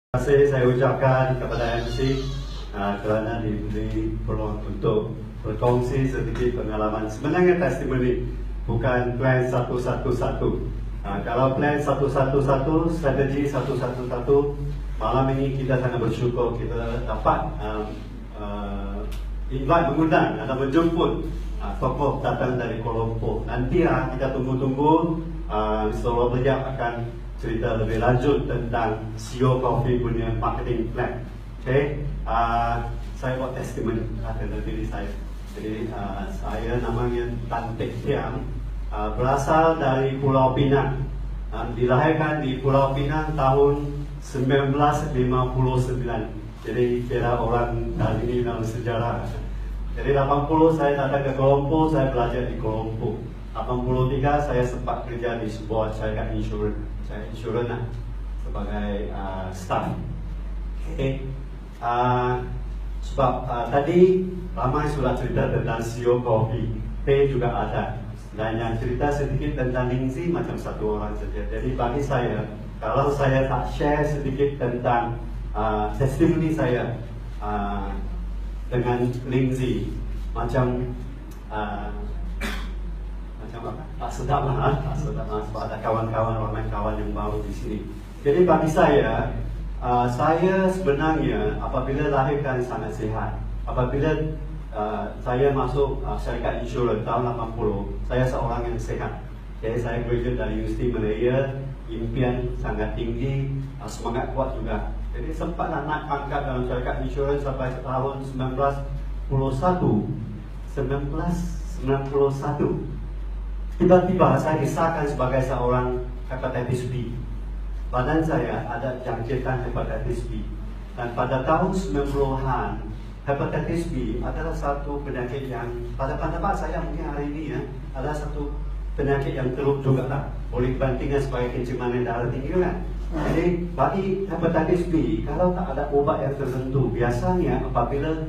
Terima kasih saya ucapkan kepada MC kerana diberi peluang untuk berkongsi sedikit pengalaman. Sebenarnya testimoni bukan plan satu-satu-satu. Kalau plan satu-satu-satu, strategi satu-satu-satu, malam ini kita sangat bersyukur kita dapat mengundang atau menjemput tokoh datang dari Kuala Lumpur. Nanti kita tunggu-tunggu Mr. Robert Yap akan cerita lebih lanjut tentang CEO Coffee punya marketing plan. Okay, saya buat testimoni tentang diri saya. Jadi saya namanya Tan Teck Tiang, berasal dari Pulau Pinang, dilahirkan di Pulau Pinang tahun 1959. Jadi kira orang kali ini dalam sejarah. Jadi 80 saya datang ke Kuala Lumpur, saya belajar di Kuala Lumpur. 83 saya sempat kerja di sebuah syarikat insurans. Saya insurans sebagai staff. Okay. Sebab tadi ramai sudah cerita tentang CEO Coffee, P juga ada. Dan yang cerita sedikit tentang Lingzi macam satu orang saja. Jadi bagi saya, kalau saya tak share sedikit tentang testimoni saya dengan Lingzi, macam apa? Tak sedap lah, sebab ada kawan-kawan, ramai kawan yang baru di sini. Jadi bagi saya, saya sebenarnya apabila lahirkan sangat sihat. Apabila saya masuk syarikat insurans tahun 80, saya seorang yang sihat. Jadi saya graduate dari Universiti Malaya, impian sangat tinggi, semangat kuat juga. Jadi sempatlah naik pangkat dalam syarikat insurans sampai tahun 1991. Tiba-tiba saya disahkan sebagai seorang hepatitis B. Badan saya ada jangkitan hepatitis B. Dan pada tahun 90-an, hepatitis B adalah satu penyakit yang pada pendapat saya mungkin hari ini adalah satu penyakit yang teruk juga lah. Boleh dibandingkan sebagai kencing manis darah tinggi kan. Jadi bagi hepatitis B, kalau tak ada ubat yang tertentu, biasanya apabila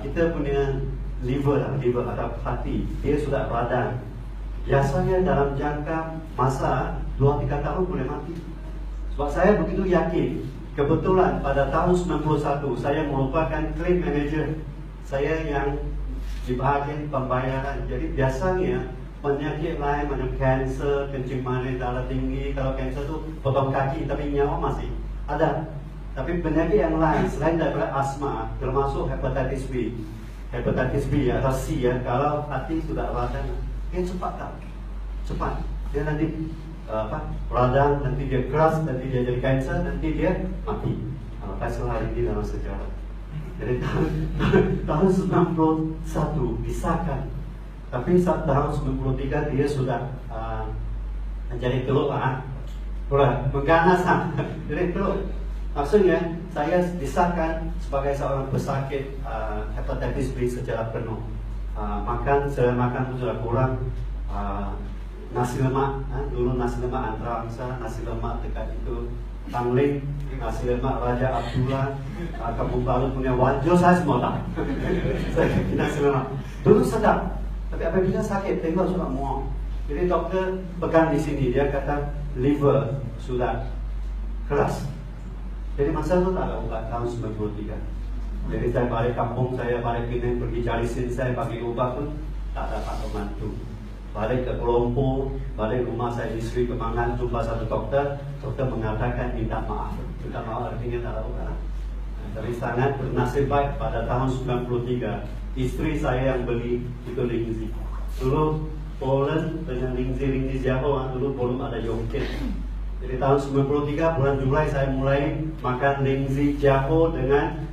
kita punya liver atau hati, dia sudah radang. Biasanya dalam jangka masa 2-3 tahun boleh mati. Sebab saya begitu yakin. Kebetulan pada tahun 91 saya merupakan claim manager. Saya yang di bahagian pembayaran. Jadi biasanya penyakit lain macam kanser, kencing manis, darah tinggi. Kalau kanser tu potong kaki tapi nyawa masih ada. Tapi penyakit yang lain selain daripada asma, termasuk hepatitis B. Hepatitis B atau C kalau hati sudah radang, dia cepat tak? Cepat. Dia nanti radang, nanti dia keras, nanti dia jadi kanser, nanti dia mati. Pasal hari ini dalam sejarah. Jadi tahun 91 disahkan. Tapi saat tahun 93 dia sudah menjadi teluk mengganas. Jadi teluk. Maksudnya saya disahkan sebagai seorang pesakit hepatitis B secara penuh. Selera makan pun sudah kurang. Nasi lemak, dulu nasi lemak Antarabangsa, nasi lemak dekat itu Tangling, nasi lemak Raja Abdullah, Kampung Baru punya Wanjo, saya semua tak. Saya nasi lemak. Dulu sedap, tapi apabila sakit tengok sudah muak. Jadi doktor pegang di sini, dia kata liver sudah keras. Jadi masa itu tak ada ubat tahun 93. Jadi saya balik kampung, saya balik Penang pergi cari sin, saya bagi ubat pun tak dapat membantu. Balik ke Kuala Lumpur, balik rumah saya di Sri Kembangan, jumpa satu doktor. Doktor mengatakan minta maaf. Minta maaf artinya tak ada ubat. Tapi sangat bernasib baik pada tahun 93, isteri saya yang beli itu Lingzi. Dulu Poland dengan Lingzi Jaho, dulu belum ada Yongkin. Jadi tahun 93 bulan Julai saya mulai makan Lingzi Jaho dengan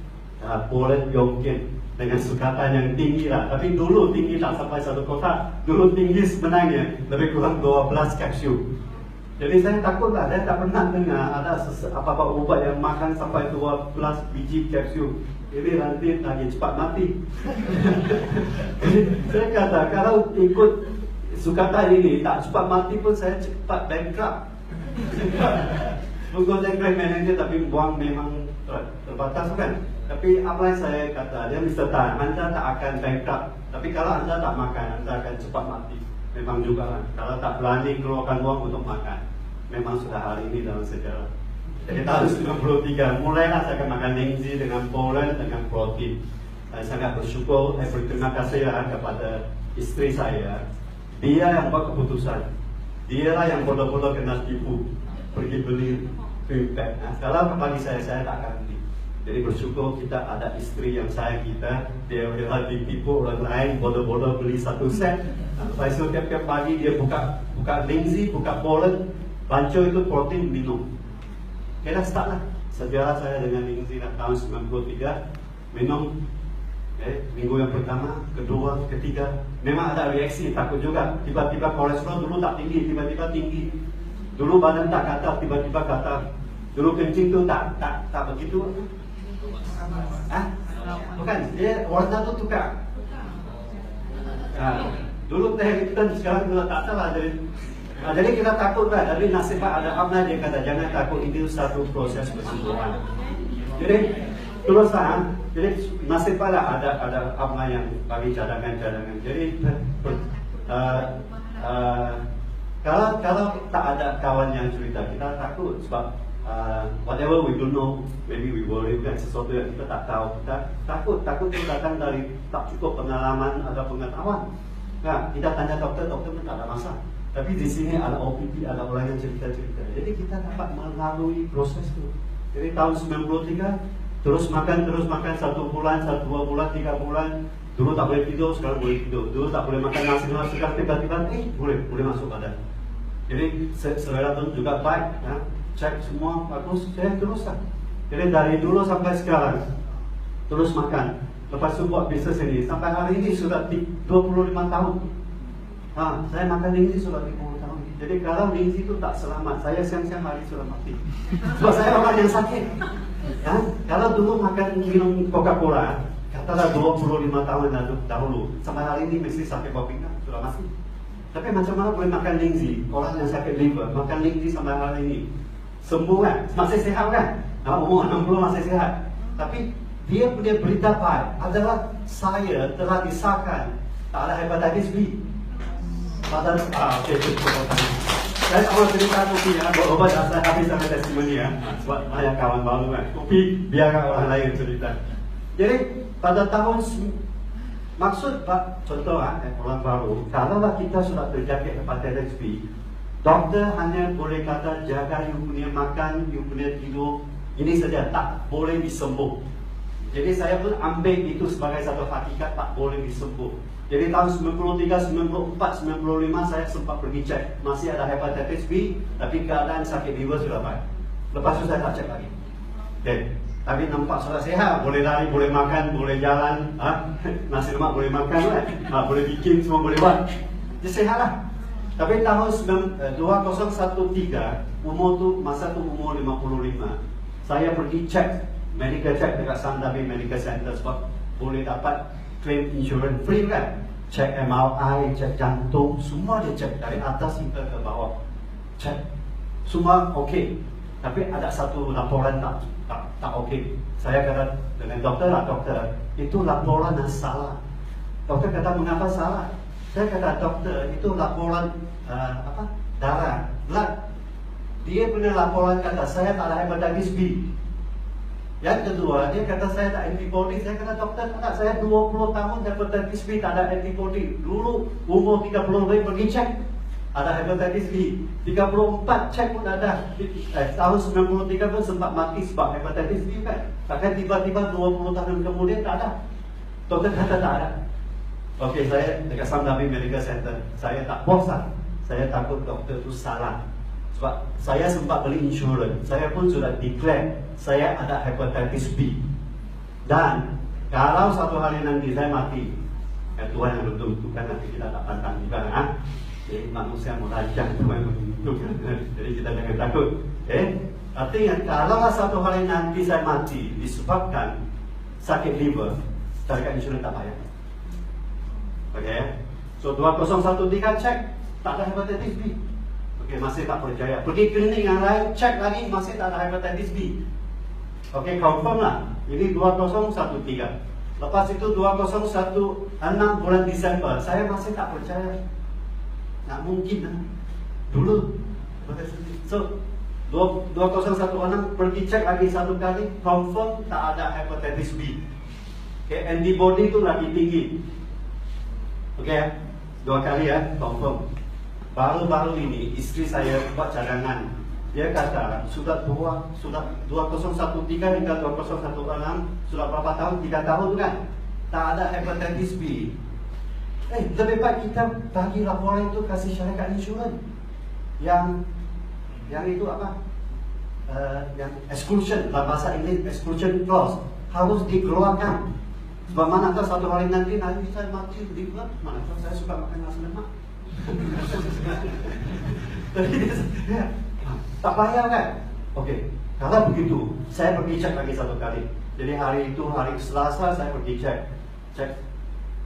Poland Yongkin dengan sukatan yang tinggi lah. Tapi dulu tinggi tak sampai satu kotak. Dulu tinggi sebenarnya lebih kurang 12 kapsul. Jadi saya takut lah, saya tak pernah dengar ada apa-apa ubat yang makan sampai 12 biji kapsul. Jadi nanti lagi cepat mati. Jadi saya kata kalau ikut sukatan ini tak cepat mati pun saya cepat bankrupt. Bukan saya claim manager tapi buang memang terbatas kan. Tapi apa yang saya kata, dia Mr. Tan, anda tak akan bankrupt. Tapi kalau anda tak makan, anda akan cepat mati. Memang juga kan. Kalau tak berani keluarkan uang untuk makan, memang sudah hari ini dalam sejarah. Jadi tahun 93 mulailah saya makan lingzi dengan polen dengan protein. Saya sangat bersyukur, saya berterima kasih kepada isteri saya. Dia yang buat keputusan. Dia lah yang bodoh-bodoh kena tipu pergi beli cream pack. Kalau bagi saya tak akan beli. Jadi bersyukur kita ada isteri yang sayang kita. Dia rela ditipu orang lain bodoh-bodoh beli satu set. Lepas itu tiap-tiap pagi dia buka lingzi, buka polen, banco itu protein minum. Kita start lah sejarah saya dengan lingzi tahun 93 minum. Minggu yang pertama, kedua, ketiga, memang ada reaksi, takut juga. Tiba-tiba kolesterol dulu tak tinggi, tiba-tiba tinggi. Dulu badan tak gatal, tiba-tiba gatal. Dulu kencing tu tak begitu. Bukan, dia warna tu tukar. Dulu teh hitam, sekarang dulu tak salah. Jadi kita takut lah. Dari nasihat ada Abna dia kata jangan takut, itu satu proses kesembuhan. Jadi terus jadi nasiblah ada Abna yang bagi cadangan. Jadi kalau tak ada kawan yang cerita, kita takut sebab whatever we don't know, maybe we worry kan, sesuatu yang kita tak tahu, kita takut itu datang dari tak cukup pengalaman atau pengetahuan. Nah, kita tanya dokter pun tak ada masalah. Tapi di sini ada OPP, ada orang yang cerita-cerita. Jadi kita dapat melalui proses itu. Jadi tahun 93 terus makan 1 bulan, 2 bulan, 3 bulan. Dulu tak boleh tidur, sekarang boleh tidur. Dulu tak boleh makan nasi, sekarang tiba-tiba boleh masuk badan. Jadi selera pun juga baik, cek semua bagus, saya teruskan. Jadi dari dulu sampai sekarang terus makan. Lepas itu buat bisnes ini sampai hari ini sudah 25 tahun. Saya makan lingzi sudah 30 tahun. Jadi kalau lingzi itu tak selamat, saya siang-siang hari sudah mati. Sebab saya orang yang sakit. Kalau dulu makan minum Coca-Cola, katalah 25 tahun dahulu, sampai hari ini mesti sakit bawah pinggang, sudah mati. Tapi macam mana boleh makan lingzi? Orang yang sakit liver, makan lingzi sampai hari ini sembuh kan? Masih sehat kan? Umur 60 masih sehat. Tapi dia punya berita baik adalah saya telah disahkan tak ada hepatitis B. Saya tak mau cerita kopi buat saya habis sampai testimoni sebab banyak kawan baru kan. Kopi biarkan orang lain cerita. Jadi pada tahun maksud contoh orang baru, kalau kita sudah terjangkit hepatitis B, doktor hanya boleh kata jaga you punya makan, you punya tidur, ini saja, tak boleh disembuh. Jadi saya pun ambil itu sebagai satu hakikat, tak boleh disembuh. Jadi tahun 93, 94, 95 saya sempat pergi cek, masih ada hepatitis B, tapi keadaan sakit liver sudah baik. Lepas itu saya tak cek lagi. Tapi nampak sudah sehat, boleh lari, boleh makan, boleh jalan, nasi lemak boleh makan, boleh bikin, semua boleh buat. Jadi sehatlah. Tapi tahun 2013, masa tu umur 55, saya pergi cek, medical check dekat Sandabi Medical Center sebab boleh dapat claim insurance free kan. Cek MRI, cek jantung, semua dia cek dari atas hingga ke bawah. Cek, semua okey. Tapi ada satu laporan tak okey. Saya kata dengan doktor, itu laporan yang salah. Doktor kata mengapa salah? Saya kata doktor, itu laporan darah, blood. Dia punya laporan kata saya tak ada hepatitis B. Yang kedua, dia kata saya tak antibody. Saya kata doktor tak, saya 20 tahun hepatitis B tak ada antibody. Dulu umur 30 lebih pergi cek, ada hepatitis B. 34 cek pun ada. Tahun 93 pun sempat mati sebab hepatitis B kan. Takkan tiba-tiba 20 tahun kemudian tak ada. Doktor kata tak ada. Okey, saya dekat Sandabi Medical Center, saya tak puas. Saya takut doktor itu salah. Sebab saya sempat beli insurans, saya pun sudah declare saya ada hepatitis B. Dan kalau satu hari nanti saya mati, Tuhan yang menentukan, nanti kita tak pantang juga. Jadi manusia merancang, Tuhan yang menentukan. Jadi kita jangan takut. Artinya kalau satu hari nanti saya mati disebabkan sakit liver, syarikat insurans tak bayar. Okay. So 2013 cek, tak ada hepatitis B. Okay, masih tak percaya. Pergi klinik yang lain, cek lagi, masih tak ada hepatitis B. Okay, confirm lah. Ini 2013. Lepas itu 2016 bulan Disember, saya masih tak percaya. Tak mungkin lah. Dulu. So 2016 pergi cek lagi satu kali, confirm tak ada hepatitis B. Okay, antibody itu lagi tinggi. Okay, 2 kali ya, confirm. Baru-baru ini isteri saya buat cadangan. Dia kata sudah 2013 hingga 2016 sudah berapa tahun? 3 tahun kan? Tak ada hepatitis B. Lebih baik kita bagi laporan itu kasih syarikat insurans yang itu apa? Yang exclusion, dalam bahasa Inggeris exclusion clause harus dikeluarkan. Sebab manakah satu hari nanti saya mati di bulan, manakah saya suka makan nasi lemak. Tak payah kan? Okey, kalau begitu saya pergi cek lagi satu kali. Jadi hari itu hari Selasa saya pergi cek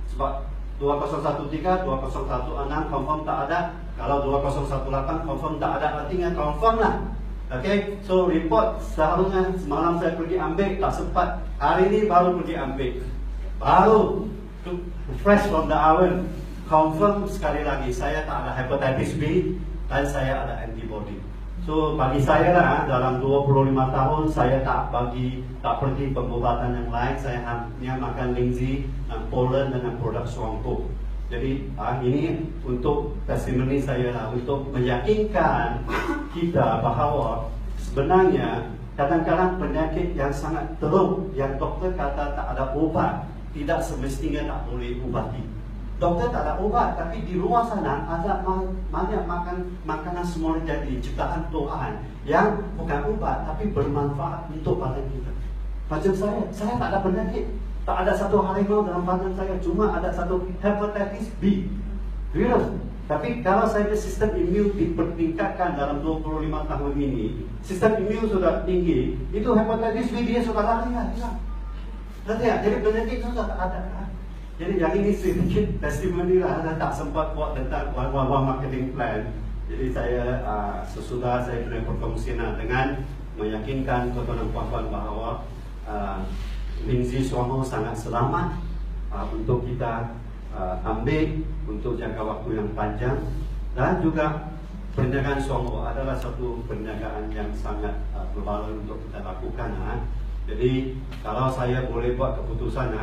sebab 2013, 2016 confirm tak ada. Kalau 2018 confirm tak ada, artinya confirm lah. Okay, so report seharusnya semalam saya pergi ambil, tak sempat. Hari ini baru pergi ambil, baru fresh from the oven, confirm sekali lagi saya tak ada hepatitis B dan saya ada antibody. So bagi saya lah, dalam 25 tahun saya tak pergi pengobatan yang lain. Saya hanya makan Lingzi dan Polen dengan produk Swangpo. Jadi ini untuk testimoni saya lah, untuk meyakinkan kita bahawa sebenarnya kadang-kadang penyakit yang sangat teruk yang doktor kata tak ada ubat, tidak semestinya tak boleh ubati. Doktor tak ada ubat, tapi di luar sana ada banyak makanan semula jadi ciptaan Tuhan yang bukan ubat tapi bermanfaat untuk badan kita. Macam saya tak ada penyakit, tak ada satu harimau dalam badan saya, cuma ada satu hepatitis B virus. Tapi kalau saya sistem imun dipertingkatkan dalam 25 tahun ini, sistem imun sudah tinggi, itu hepatitis B dia sudah lari lah, hilang. Jadi penyakit sudah tak ada. Jadi yang ini sedikit testimoni lah, saya tak sempat buat tentang one marketing plan. Jadi saya sesudah saya punya perkongsian dengan meyakinkan tuan-tuan dan puan-puan bahawa Lingzi Swangpo sangat selamat untuk kita ambil untuk jangka waktu yang panjang, dan juga perniagaan Swangpo adalah satu perniagaan yang sangat berbaloi untuk kita lakukan. Jadi kalau saya boleh buat keputusan,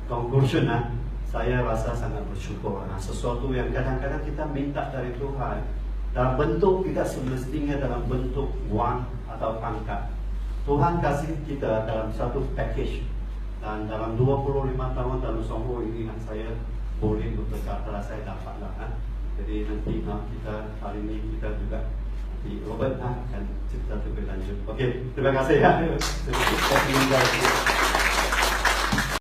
conclusion, saya rasa sangat bersyukur. Sesuatu yang kadang-kadang kita minta dari Tuhan dalam bentuk tidak semestinya dalam bentuk wang atau pangkat. Tuhan kasih kita dalam satu package, dan dalam 25 tahun dalam Swangpo ini saya boleh berkata saya dapatlah. Jadi nanti kita hari ini kita juga Robert akan cerita lebih lanjut. Okey, terima kasih ya.